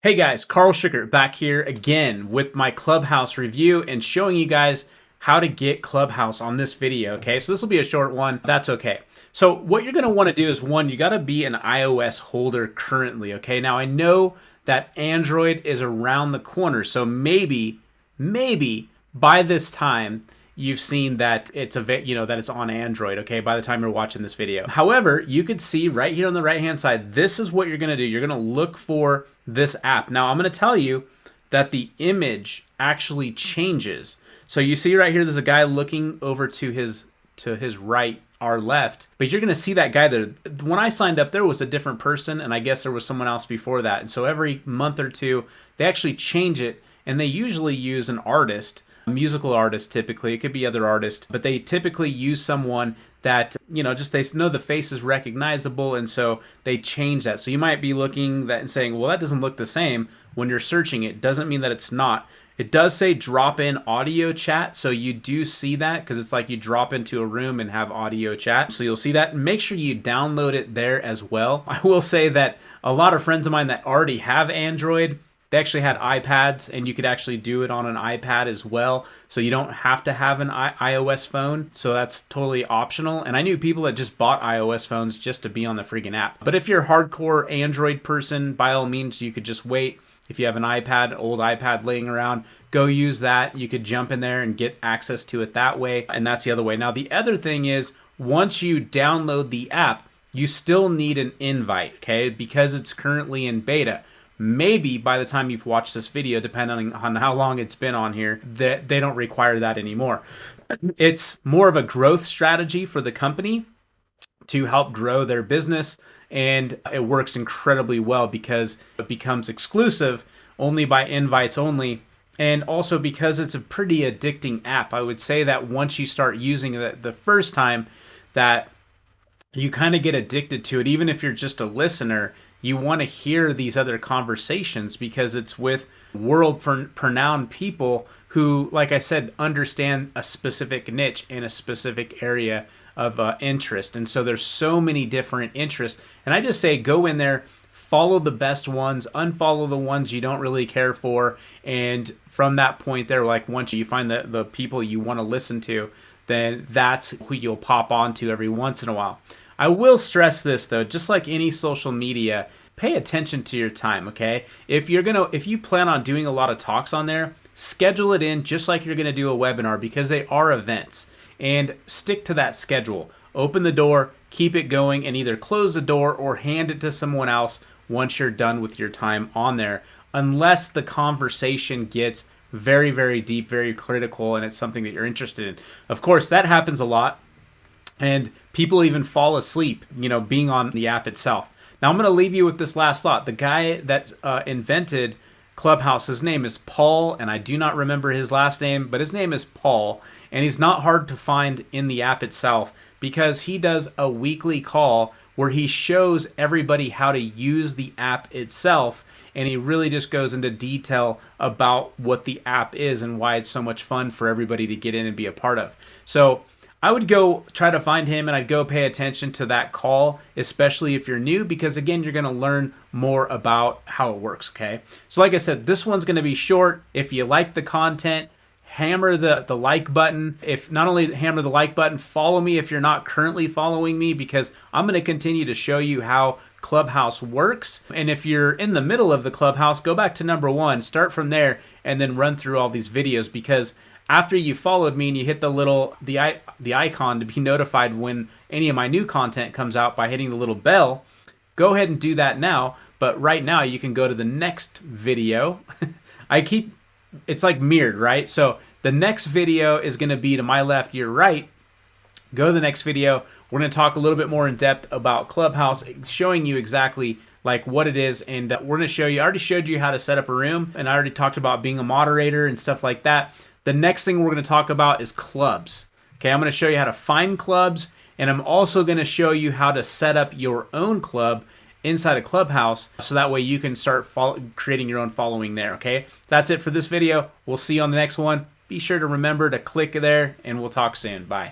Hey guys, Karl Schuckert back here again with my Clubhouse review and showing you guys how to get Clubhouse on this video, okay? So this will be a short one, that's okay. So what you're gonna wanna do is one, you gotta be an iOS holder currently, okay? Now I know that Android is around the corner, so maybe by this time, you've seen that it's that it's on Android, okay, by the time you're watching this video. However, you could see right here on the right hand side, this is what you're gonna do. You're gonna look for this app. Now I'm gonna tell you that the image actually changes. So you see right here, there's a guy looking over to his right, our left, but you're gonna see that guy there. When I signed up, there was a different person, and I guess there was someone else before that. And so every month or two, they actually change it, and they usually use an artist, a musical artist typically, it could be other artists, but they typically use someone that, just they know the face is recognizable, and so they change that. So you might be looking at that and saying, well, that doesn't look the same when you're searching it. Doesn't mean that it's not. It does say drop in audio chat, so you do see that because it's like you drop into a room and have audio chat. So you'll see that. Make sure you download it there as well. I will say that a lot of friends of mine that already have Android, they actually had iPads, and you could actually do it on an iPad as well. So you don't have to have an iOS phone. So that's totally optional. And I knew people that just bought iOS phones just to be on the freaking app. But if you're a hardcore Android person, by all means, you could just wait. If you have an iPad, old iPad laying around, go use that. You could jump in there and get access to it that way. And that's the other way. Now, the other thing is, once you download the app, you still need an invite, okay? Because it's currently in beta. Maybe by the time you've watched this video, depending on how long it's been on here, that they don't require that anymore. It's more of a growth strategy for the company to help grow their business, and it works incredibly well because it becomes exclusive only by invites only, and also because it's a pretty addicting app. I would say that once you start using it the first time, that you kind of get addicted to it. Even if you're just a listener, you want to hear these other conversations because it's with world-renowned people who, like I said, understand a specific niche in a specific area of interest. And so there's so many different interests. And I just say go in there, follow the best ones, unfollow the ones you don't really care for. And from that point there, like once you find the people you want to listen to, then that's who you'll pop onto every once in a while. I will stress this though, just like any social media, pay attention to your time, okay? If you plan on doing a lot of talks on there, schedule it in just like you're gonna do a webinar, because they are events, and stick to that schedule. Open the door, keep it going, and either close the door or hand it to someone else once you're done with your time on there, unless the conversation gets very, very deep, very critical, and it's something that you're interested in. Of course, that happens a lot. And people even fall asleep, being on the app itself. Now I'm going to leave you with this last thought. The guy that invented Clubhouse, his name is Paul, and I do not remember his last name, but his name is Paul, and he's not hard to find in the app itself because he does a weekly call where he shows everybody how to use the app itself, and he really just goes into detail about what the app is and why it's so much fun for everybody to get in and be a part of. So I would go try to find him, and I'd go pay attention to that call, especially if you're new, because again, you're going to learn more about how it works, okay? So like I said, this one's going to be short. If you like the content, hammer the like button. If not only hammer the like button, follow me if you're not currently following me, because I'm going to continue to show you how Clubhouse works. And if you're in the middle of the Clubhouse, go back to number 1, start from there, and then run through all these videos, because after you followed me and you hit the icon to be notified when any of my new content comes out by hitting the little bell, go ahead and do that now. But right now you can go to the next video. It's like mirrored, right? So the next video is going to be to my left, your right. Go to the next video. We're going to talk a little bit more in depth about Clubhouse, showing you exactly like what it is, and we're going to show you. I already showed you how to set up a room, and I already talked about being a moderator and stuff like that. The next thing we're going to talk about is clubs. Okay, I'm going to show you how to find clubs, and I'm also going to show you how to set up your own club inside a Clubhouse, so that way you can start creating your own following there, okay? That's it for this video. We'll see you on the next one. Be sure to remember to click there, and we'll talk soon. Bye.